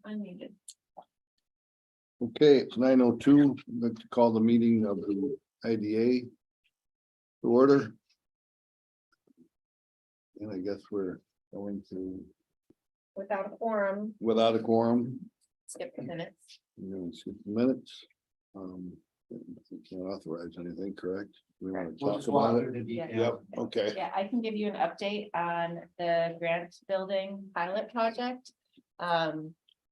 Unmuted. Okay, it's 9:02. Let's call the meeting of the IDA to order. And I guess we're going to, Without a quorum, without a quorum, skip the minutes. we're going to skip the minutes. We can't authorize anything, correct? We want to We'll talk just walk about through it. the details. Yep, okay. Yeah, I can give you an update on the grant building pilot project.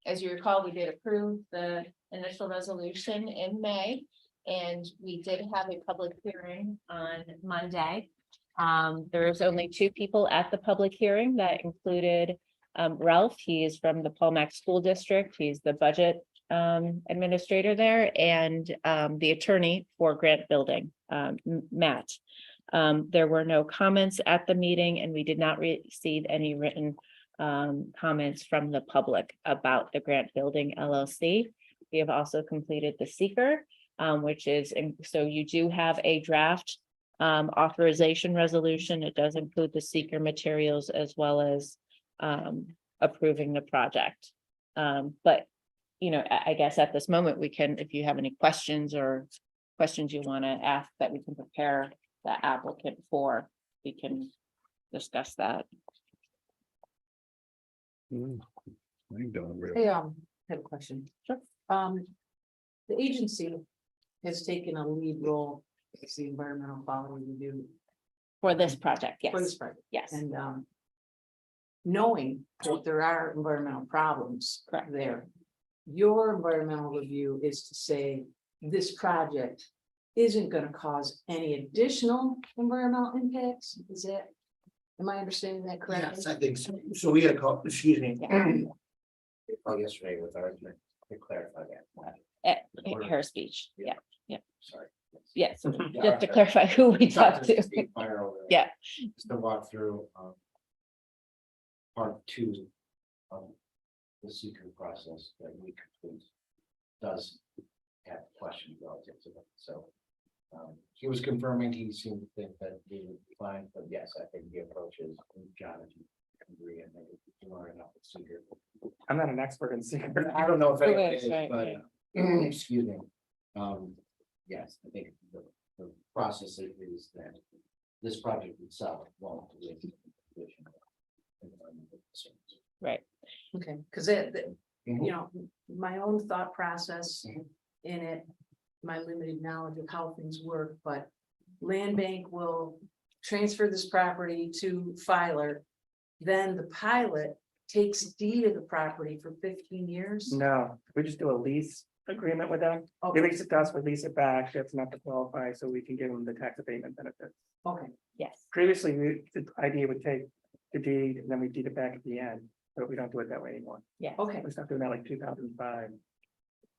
As you recall, we did approve the initial resolution in May, and we did have a public hearing on Monday. There was only 2 people at the public hearing. That included Ralph. He is from the Palmac School District. He's the budget administrator there, and the attorney for grant building, Matt. There were no comments at the meeting, and we did not receive any written comments from the public about the grant building LLC. We have also completed the seeker, which is, and so you do have a draft authorization resolution. It does include the seeker materials as well as approving the project. But you know, I guess at this moment, we can, if you have any questions or questions you want to ask that we can prepare the applicant for, we can discuss that. I don't really. Hey, have a question. Sure. The agency has taken a lead role as the environmental quality review For this project, for this yes, project. yes, And, knowing that there are environmental problems Correct. there, your environmental review is to say this project isn't gonna cause any additional environmental impacts, is that, am I understanding that correctly? Yes, I think so. So we had a call, excuse me. Yeah. Call yesterday with our, to clarify that. at Harris Beach, yeah, Sorry. yes, Yeah, just to clarify who we talked to. State fire over there. Yeah. Just to walk through, part 2 of the seeker process that we complete does have questions relative to that, so. He was confirming, he seemed to think that we would be fine, but yes, I think the approach is, John, if you agree, and maybe you learn enough with seeker. I'm not an expert in secret. I don't know if anyone Right, is, right, but, right. excuse me. Yes, I think the process is that this project itself won't. Raise the condition of environmental concerns. Right, Okay, because it, Mhm. you know, my own thought process Mhm. in it, my limited knowledge of how things work, but land bank will transfer this property to Filer. Then the pilot takes deed of the property for 15 years. No, we just do a lease agreement with them. They Okay, lease it to us, we lease it back, that's enough to qualify, so we can give them the tax abatement benefits. okay, yes, Previously, the idea would take the deed and then we deed it back at the end, but we don't do it that way anymore. yes. okay. We stopped doing that like 2005.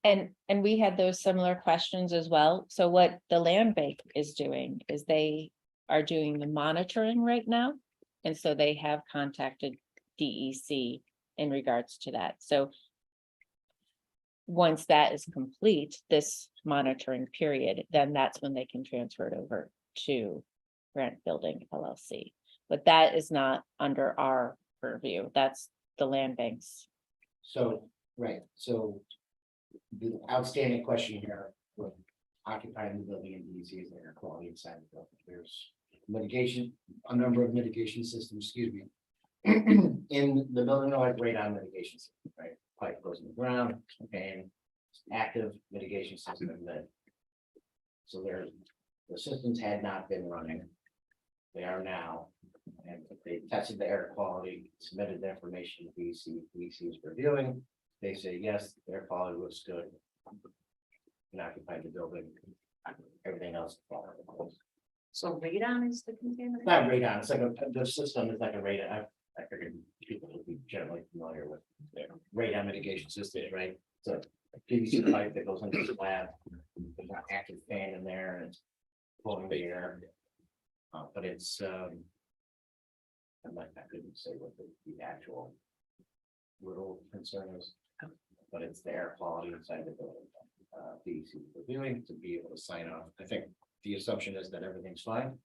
And we had those similar questions as well. So what the land bank is doing is they are doing the monitoring right now. And so they have contacted DEC in regards to that. So once that is complete, this monitoring period, then that's when they can transfer it over to Grant Building LLC. But that is not under our purview. That's the land banks. So, right, so the outstanding question here, with occupying the building in DC is the air quality inside the building. There's mitigation, a number of mitigation systems, excuse me. In the building, like radon mitigation system, right? Pipe goes in the ground and active mitigation system that. So there, the systems had not been running. They are now, and they tested the air quality, submitted the information to VC is reviewing. They say, yes, the air quality looks good. And occupied the building, everything else. So radon is the contaminant? Not radon, it's like the system is like a radon. I figured people would be generally familiar with their radon mitigation systems, right? So a PVC pipe that goes into the slab, there's an active fan in there and it's pulling the air. But it's, I couldn't say what the actual little concern is, but it's the air quality inside the building. DEC reviewing to be able to sign off. I think the assumption is that everything's fine.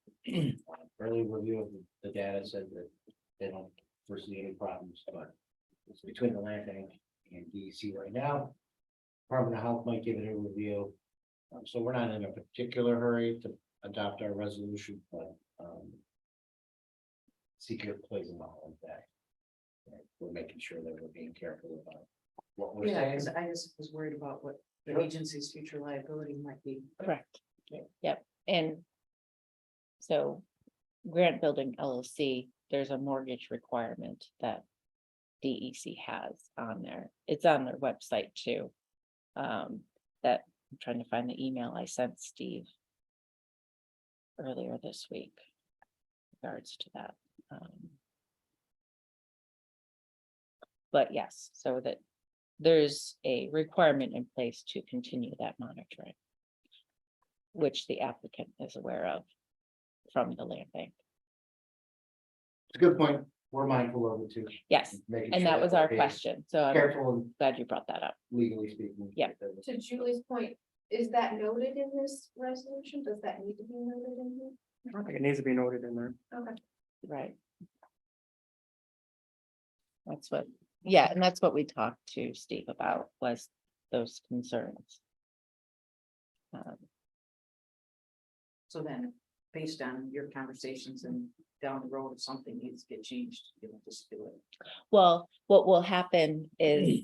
Early review of the data said that they don't foresee any problems, but it's between the land bank and DEC right now. Department of Health might give it a review. So we're not in a particular hurry to adopt our resolution, but secret plays a role in that. Right, we're making sure that we're being careful about what we're Yeah, saying. because I just was worried about what the Sure. agency's future liability might be. Correct. Yep, and so Grant Building LLC, there's a mortgage requirement that DEC has on there. It's on their website too. That, I'm trying to find the email I sent Steve earlier this week in regards to that. But yes, so that there's a requirement in place to continue that monitoring, which the applicant is aware of from the land bank. It's a good point. We're mindful of it too. Yes, making and sure that was we're our being question, so I'm Careful and glad you brought that up. legally speaking. Yeah. To Julie's point, is that noted in this resolution? Does that need to be noted in here? I don't think it needs to be noted in there. Okay. Right. That's what, yeah, and that's what we talked to Steve about, was those concerns. So then, based on your conversations and down the road, if something needs to get changed, you'll just do it. Well, what will happen is,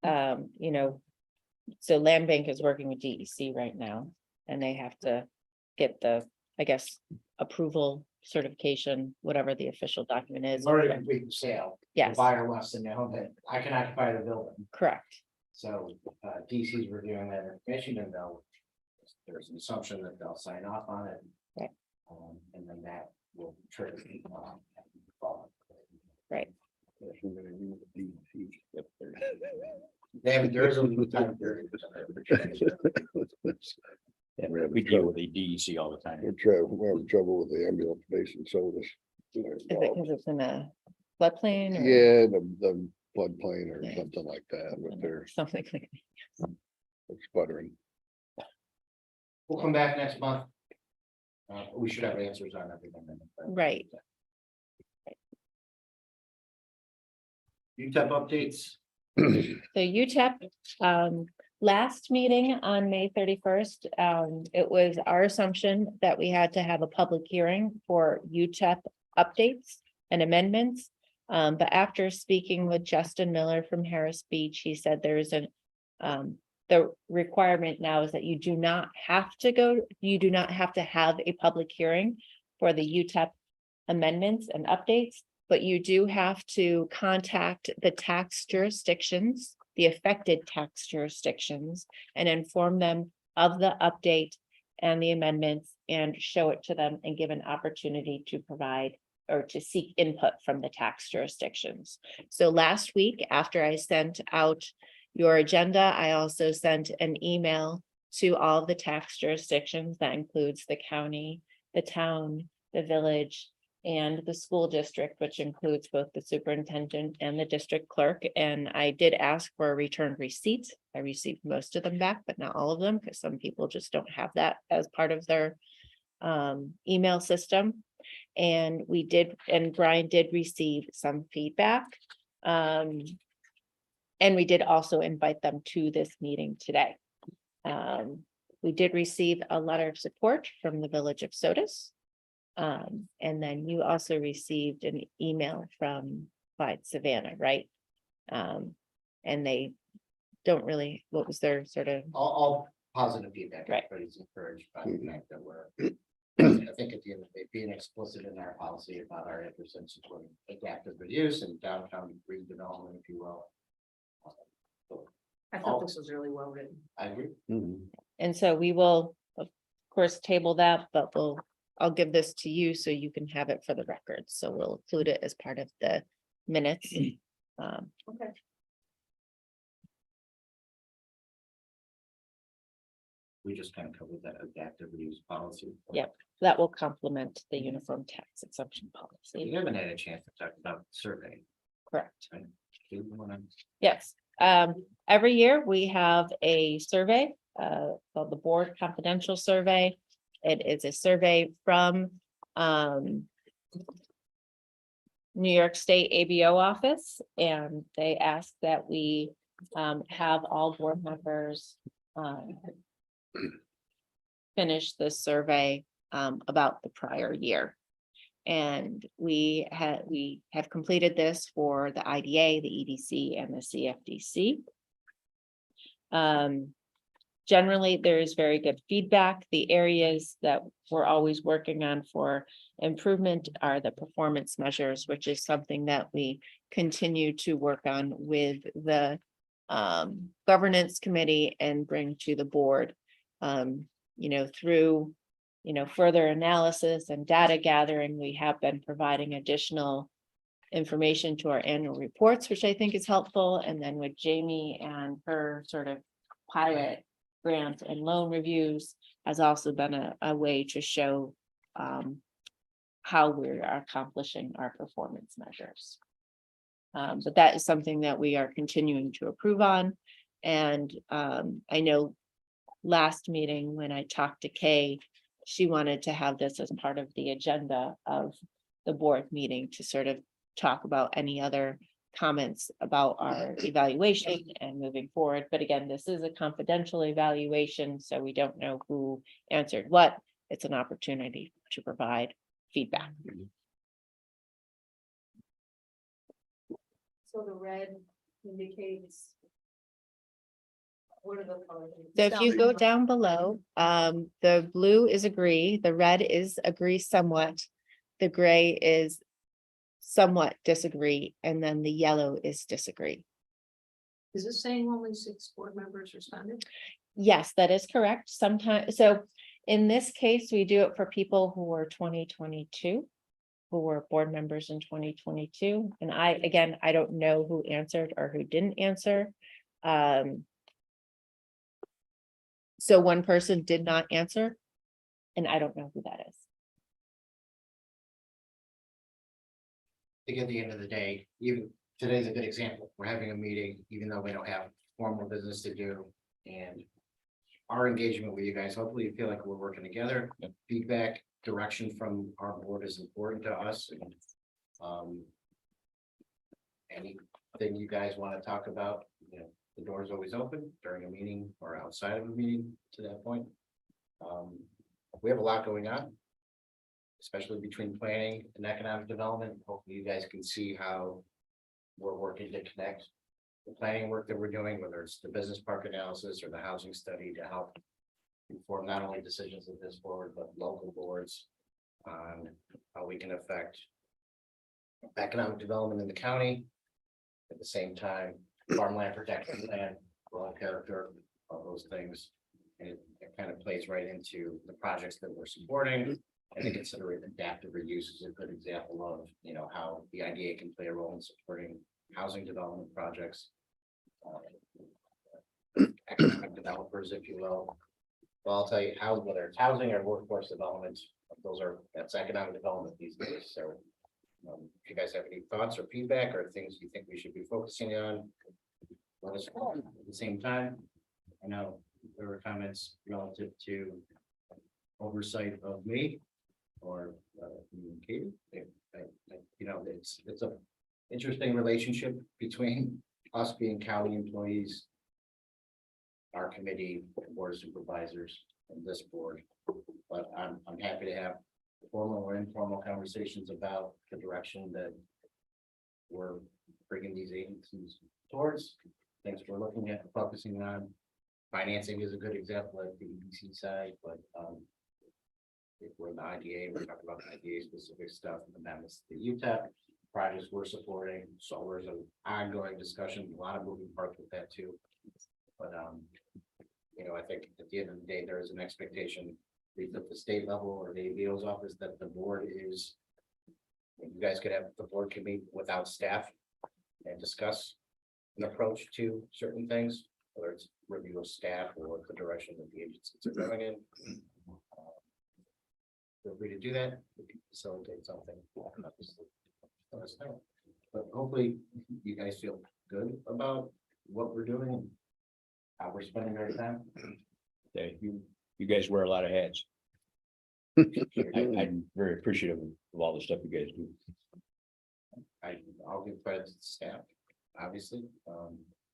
you know, so land bank is working with DEC right now, and they have to get the, I guess, approval, certification, whatever the official document is. It's already complete the sale. The Yes, buyer wants to know that I can occupy the building. correct, So DC's reviewing that information and there's an assumption that they'll sign off on it. Right. And then that will trigger. right. They have, there is a time period. Yeah, We deal with the DEC all the time. We're having trouble with the ambulance basin sodas. Is it because it's in a floodplain? or Yeah, the floodplain or Yeah. something like that, but they're Something like, sputtering. We'll come back next month. We should have answers on everything. then. right. UTEP updates. So UTEP, last meeting on May 31st, it was our assumption that we had to have a public hearing for UTEP updates and amendments. But after speaking with Justin Miller from Harris Beach, he said there is the requirement now is that you do not have to have a public hearing for the UTEP amendments and updates, but you do have to contact the tax jurisdictions, the affected tax jurisdictions, and inform them of the update and the amendments and show it to them and give an opportunity to provide or to seek input from the tax jurisdictions. So last week, after I sent out your agenda, I also sent an email to all the tax jurisdictions. That includes the county, the town, the village, and the school district, which includes both the superintendent and the district clerk. And I did ask for a return receipt. I received most of them back, but not all of them, because some people just don't have that as part of their email system. And Brian did receive some feedback. And we did also invite them to this meeting today. We did receive a letter of support from the village of Sodus. And then you also received an email from Clyde Savannah, right? And they don't really, what was their sort of, All positive feedback. Right. Everybody's encouraged by the fact that we're, I think at the end of the day, being explicit in our policy about our interest in supporting adaptive reuse and downtown redevelopment, if you will. I thought this was really well written. I agree. and so we will, of course, table that, but I'll give this to you so you can have it for the record. So we'll include it as part of the minutes. Okay. We just kind of covered that adaptive reuse policy. Yep. That will complement the uniform tax exemption We policy. haven't had a chance to talk about the survey. Correct. Right? Do you wanna- Yes, every year we have a survey, called the Board Confidential Survey. It is a survey from, New York State ABO office, and they ask that we have all board members finish this survey about the prior year. And we have completed this for the IDA, the EDC, and the CFDC. Generally, there is very good feedback. The areas that we're always working on for improvement are the performance measures, which is something that we continue to work on with the governance committee and bring to the board. Through further analysis and data gathering, we have been providing additional information to our annual reports, which I think is helpful. And then with Jamie and her sort of pilot grant and loan reviews has also been a way to show how we are accomplishing our performance measures. But that is something that we are continuing to improve on. And I know last meeting when I talked to Kay, she wanted to have this as part of the agenda of the board meeting to sort of talk about any other comments about our evaluation and moving forward. But again, this is a confidential evaluation, so we don't know who answered what. It's an opportunity to provide feedback. So the red indicates. What are the colors? So if you go down below, the blue is agree, the red is agree somewhat, the gray is somewhat disagree, and then the yellow is disagree. Is this saying only 6 board members responded? Yes, that is correct. Sometimes, so in this case, we do it for people who were 2022, who were board members in 2022. And I don't know who answered or who didn't answer. So one person did not answer, and I don't know who that is. I think at the end of the day, even today's a good example. We're having a meeting, even though we don't have formal business to do. And our engagement with you guys, hopefully you feel like we're working together. Feedback, direction from our board is important to us. And anything you guys want to talk about, the door is always open during a meeting or outside of a meeting to that point. We have a lot going on, especially between planning and economic development. Hopefully you guys can see how we're working to connect the planning work that we're doing, whether it's the business park analysis or the housing study, to help inform not only decisions of this board, but local boards on how we can affect economic development in the county. At the same time, farmland protection plan, rural character, all those things. And it kind of plays right into the projects that we're supporting. And considering adaptive reuse is a good example of, how the IDA can play a role in supporting housing development projects. Economic developers, if you will. Well, I'll tell you how, whether it's housing or workforce development, that's economic development these days. So if you guys have any thoughts or feedback or things you think we should be focusing on, let us know. At the same time, I know there were comments relative to oversight of me or Katie. It's a interesting relationship between us being county employees, our committee, board of supervisors, and this board. But I'm happy to have formal or informal conversations about the direction that we're bringing these agencies towards. Things we're looking at, focusing on. Financing is a good example at the EDC side, but if we're in the IDA, we're talking about the IDA specific stuff, and then it's the UTEP projects we're supporting. Solar is an ongoing discussion, a lot of moving parts with that too. But I think at the end of the day, there is an expectation at the state level or the ABO's office that the board is. You guys could have the board can meet without staff and discuss an approach to certain things, whether it's review of staff or the direction that the agencies are going in. Feel free to do that. We can facilitate something. Obviously, let us know. But hopefully you guys feel good about what we're doing and how we're spending our time. Yeah, you guys wear a lot of hats. I'm very appreciative of all the stuff you guys do. I'll give credit to the staff, obviously.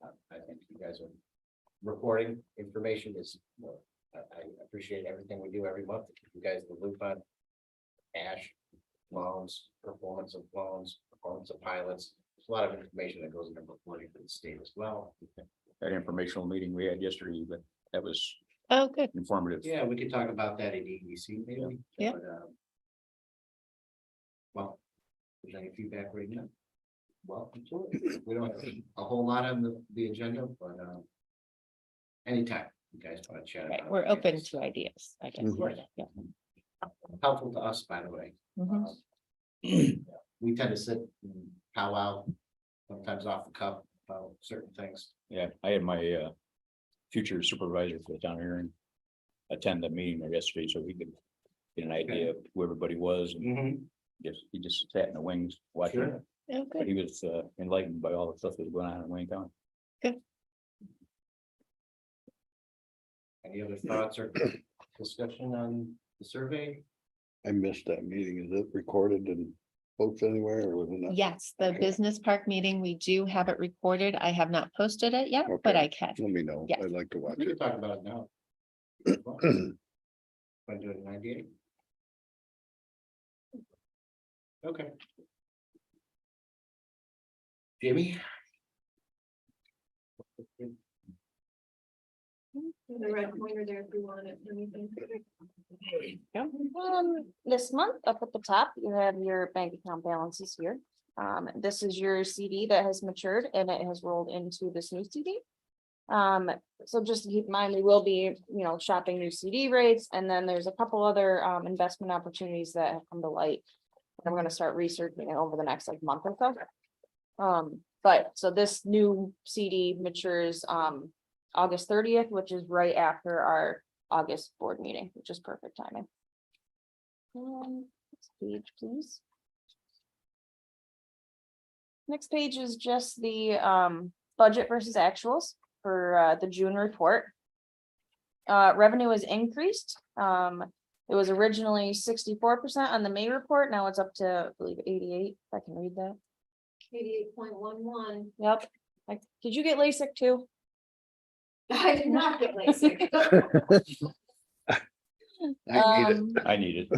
I think you guys are reporting information is, I appreciate everything we do every month to keep you guys in the loop on cash, loans, performance of loans, performance of pilots. There's a lot of information that goes into reporting for the state as well. That informational meeting we had yesterday, but that was Oh, good. informative. Yeah, we could talk about that at EDC maybe. Yeah. But, well, if there's any feedback right now, welcome to it. We don't have a whole lot on the agenda, but anytime you guys want to chat. Right, about we're it, open it's to ideas, I guess. Mhm. Yeah. helpful to us, by the way. Mhm. We tend to sit and powwow, sometimes off the cuff about certain things. Yeah, I had my future supervisor go down here and attend the meeting there yesterday, so we could get an idea of who everybody was, and he just sat in the wings watching. Sure. it. Oh, But good. he was enlightened by all the stuff that was going on in Wayne County. Any other thoughts or discussion on the survey? I missed that meeting. Is it recorded and folks anywhere or was it not? Yes, the business park meeting, we do have it recorded. I have not posted it yet, but Okay. I can. Let me know. Yes. I'd like to watch We can it. talk about it now. Want to do it in 98? Okay. Jamie? The red pointer there if you want it, anything. This month, up at the top, you have your bank account balances here. This is your CD that has matured and it has rolled into this new CD. So just to keep in mind, we will be, shopping new CD rates, and then there's a couple other investment opportunities that have come to light. I'm gonna start researching it over the next month or so. But so this new CD matures August 30th, which is right after our August board meeting, which is perfect timing. Next page, please. Next page is just the budget versus actuals for the June report. Revenue is increased. It was originally 64% on the May report. Now it's up to, I believe, 88. If I can read that. 88.11. Yep. Did you get LASIK too? I did not get LASIK. I need it. I need it. I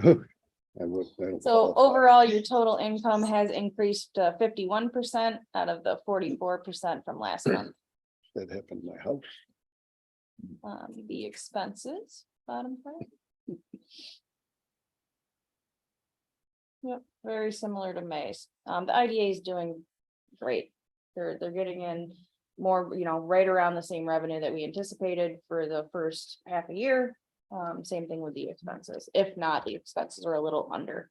don't So qualify. overall, your total income has increased to 51% out of the 44% from last month. That happened in my house. The expenses, bottom part. Yep, very similar to May's. The IDA is doing great. They're getting in more, right around the same revenue that we anticipated for the first half a year. Same thing with the expenses. If not, the expenses are a little under.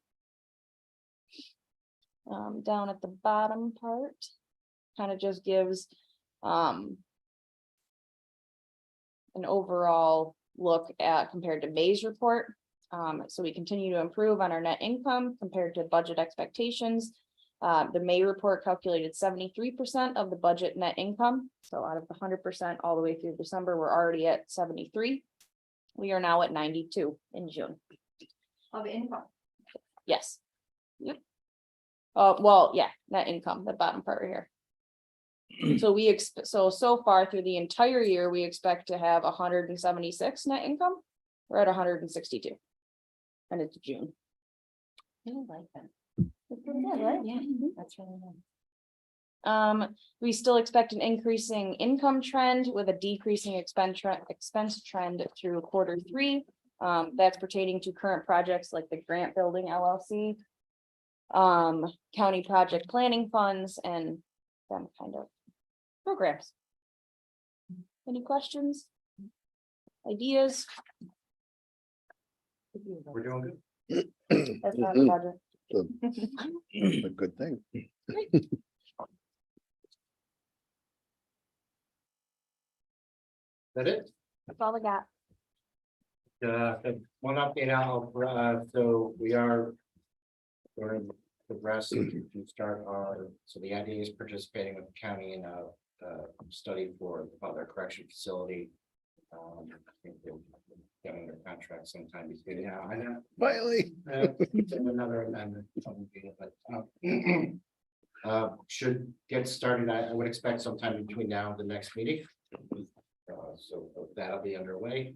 Down at the bottom part, kind of just gives an overall look at compared to May's report. So we continue to improve on our net income compared to budget expectations. The May report calculated 73% of the budget net income. So out of the 100% all the way through December, we're already at 73. We are now at 92 in June. Of income. Yes. Yep. Well, yeah, net income, the bottom part right here. So we so far through the entire year, we expect to have 176 net income. We're at 162. And it's June. I like that. That's pretty good, right? Yeah, that's really nice. We still expect an increasing income trend with a decreasing expense trend through Q3. That's pertaining to current projects like the grant building LLC. County project planning funds and them kind of programs. Any questions? Ideas? We're doing good. That's not a budget. A good thing. That it? That's all I got. One update out, so we are. We're in the rest to start our, so the idea is participating with the county in a study for the Butler Correction Facility. I think they'll get under contract sometime between now and Finally. another amendment. But should get started, I would expect sometime between now and the next meeting. So that'll be underway.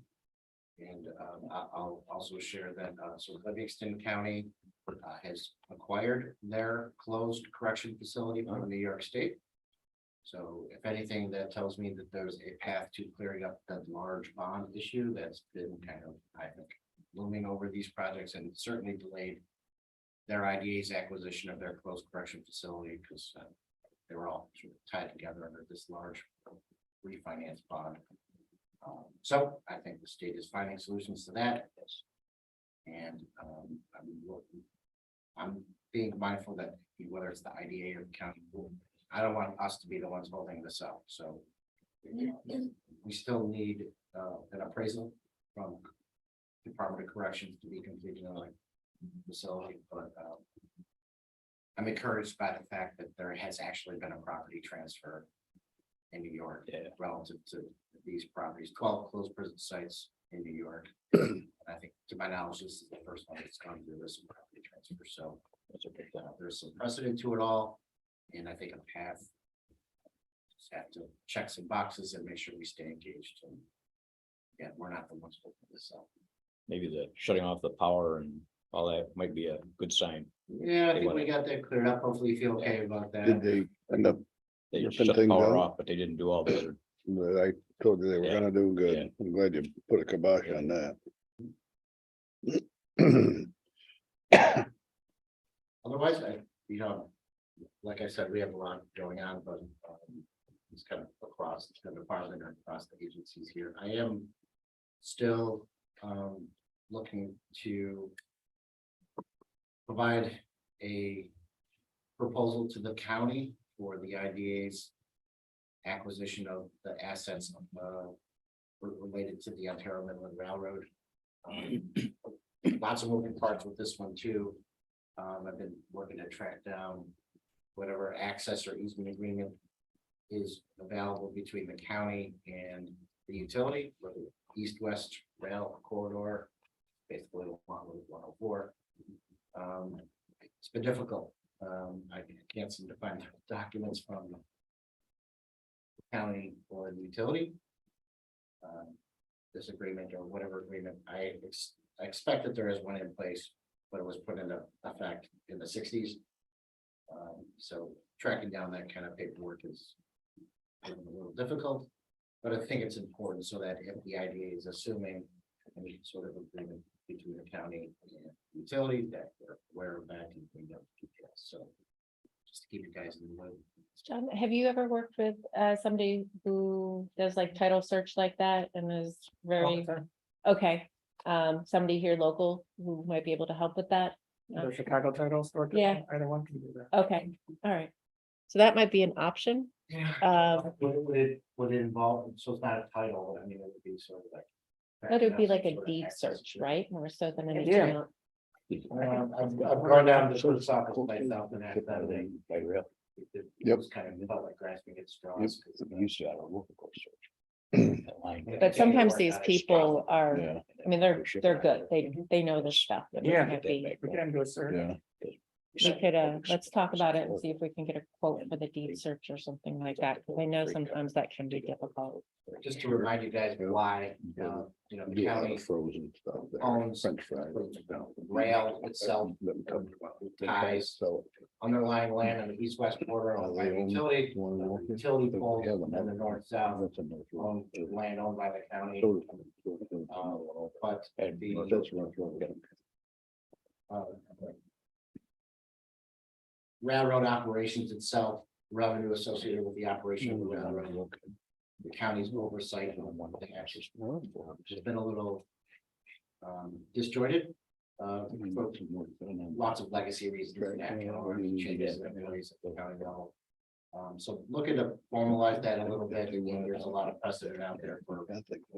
And I'll also share that, so Livingston County has acquired their closed correction facility from New York State. So if anything, that tells me that there's a path to clearing up that large bond issue that's been kind of, I think, looming over these projects and certainly delayed their IDA's acquisition of their closed correction facility, because they were all sort of tied together under this large refinance bond. So I think the state is finding solutions to that. And I'm being mindful that whether it's the IDA or the county, I don't want us to be the ones holding this up. So we still need an appraisal from Department of Corrections to be completed on like facility, but I'm encouraged by the fact that there has actually been a property transfer in New York relative to these properties, 12 closed prison sites in New York. I think, to my knowledge, this is the first one that's gone through this property transfer. So there's some precedent to it all, and I think a path. Just have to check some boxes and make sure we stay engaged. And yeah, we're not the ones holding this up. Maybe the shutting off the power and all that might be a good sign. Yeah, I think we got that cleared up. Hopefully you feel okay about that. Did they end up, They Ripping shut the things power out? off, but they didn't do all the other. I told you they were Yeah. gonna do Yeah. good. I'm glad you put a kibosh on that. Otherwise, like I said, we have a lot going on, but it's kind of across the department and across the agencies here. I am still looking to provide a proposal to the county for the IDA's acquisition of the assets related to the Ontario Midland Railroad. Lots of moving parts with this one too. I've been working to track down whatever access or easement agreement is available between the county and the utility for the east-west rail corridor, basically 104. It's been difficult. I can't seem to find documents from the county or the utility. This agreement or whatever agreement, I expect that there is one in place, but it was put into effect in the 60s. So tracking down that kind of paperwork is a little difficult, but I think it's important so that if the IDA is assuming any sort of agreement between the county and utility, that we're aware of that and bring up details. So just to keep you guys in the loop. John, have you ever worked with somebody who does like title search like that and is very, okay. Somebody here local who might be able to help with that? The Chicago title store. Yeah. Either one can do that. Okay, all right. So that might be an option. Would it involve, so it's not a title, I mean, it would be sort of like. That would be like a Sort of deed access search, to it. right? More so than an Yeah. account. I've gone down to the office place out in that day. By rail. It Yep. was kind of felt like grasping at straws. Yep. 'Cause, We used to have a work course search. That line. But sometimes these people are, Yeah, I mean, they're good. They know this stuff. It Yeah. might be- We can do a search. yeah. We could, let's talk about it and see if we can get a quote for the deed search or something like that, because I know sometimes that can be difficult. Just to remind you guys why, the Do a lot county of frozen stuff. there. owns French fries. rail itself, ties So. underlying land on the east-west border owned by the utility, utility poles, and the north-south That's a no. owned land owned by the county. But And the that's what. railroad operations itself, revenue associated with the operation of the railroad, the county's oversight on one thing actually has been a little disjointed. For lots of legacy reasons, national changes in employees at the county level. So looking to formalize that a little bit, and there's a lot of precedent out there for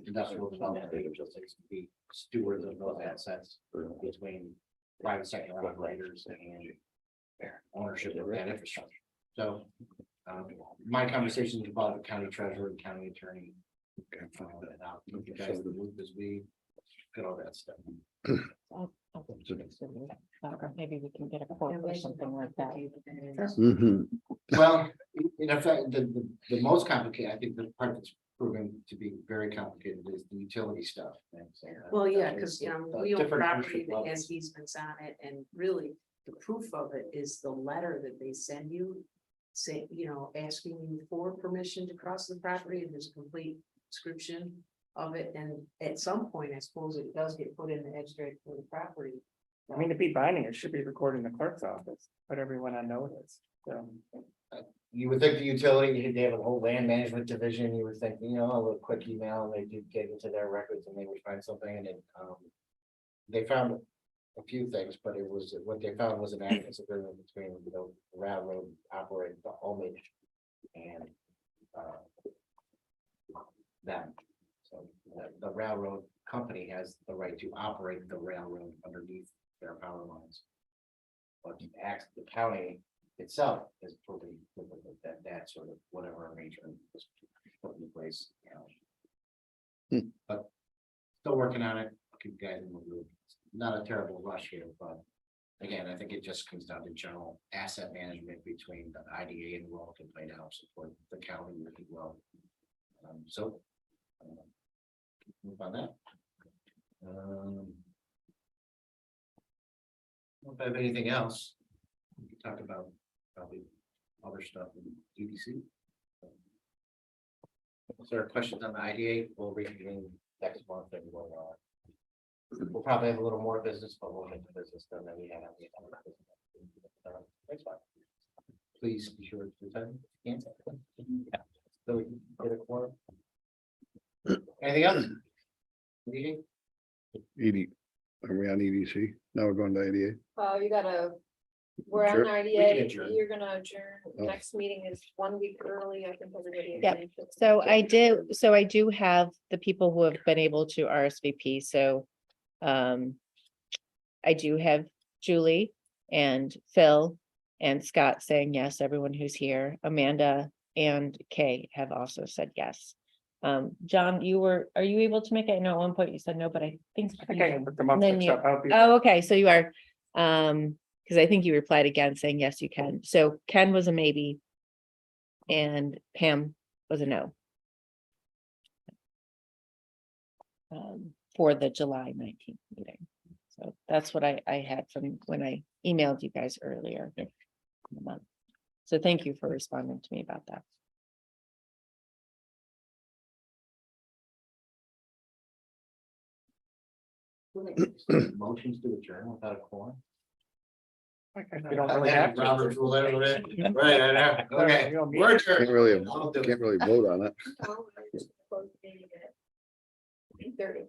industrial development agencies to be stewards of those assets between private sector operators and ownership of that infrastructure. So my conversations involve the county treasurer and county attorney. And I'll keep you guys in the loop as we get all that stuff. Maybe we can get a quote or something like that. Mhm. Well, in effect, the most complicated, I think the part that's proven to be very complicated is the utility stuff. Well, yeah, because, we own Different property ownership that has easements on it, and really, the proof of it is the letter that they send you. Say, asking you for permission to cross the property, and there's a complete description of it, and at some point, I suppose it does get put in the edge drag for the property. I mean, to be binding, it should be recorded in the clerk's office, put everyone on notice, so. You would think the utility, they have a whole land management division, you would think, a little quick email, they do get into their records and they would find something and it, they found a few things, but it was, what they found was an access agreement between the railroad operator, the homage and them. So the railroad company has the right to operate the railroad underneath their power lines. But the county itself is probably that sort of whatever arrangement was put in place. But still working on it. I'll keep guys in the loop. Not a terrible rush here, but again, I think it just comes down to general asset management between the IDA and the role can play to help support the county really well. So move on that. If I have anything else, we can talk about probably other stuff in EDC. Is there questions on the IDA? We'll reconvene next month and we'll probably have a little more business, but we'll get the business done that we have. Thanks, Mike. Please be sure to attend. So we can get a quorum. Anything else? Meeting? ED, are we on EDC? Now we're going to IDA. You gotta, we're on Sure. We can IDA, adjourn. you're gonna adjourn, Oh. next meeting is 1 week early, I think everybody. Yep. agreed. So I do have the people who have been able to RSVP, so. I do have Julie and Phil and Scott saying yes, everyone who's here, Amanda and Kay have also said yes. John, are you able to make it? I know at one point you said no, but I think. I think I can put them up. Then so you- I'll be- Oh, okay, so you are, because I think you replied again saying, yes, you can. So Ken was a maybe. And Pam was a no. For the July 19th meeting. So that's what I had from when I emailed you guys earlier. Yep. In the month. So thank you for responding to me about that. Motions to adjourn without a quorum. We don't really have to. Robert's rule, right, I know, okay. We don't need- We're adjourned. Can't really vote on it. Oh, I just closed the meeting at 8:30.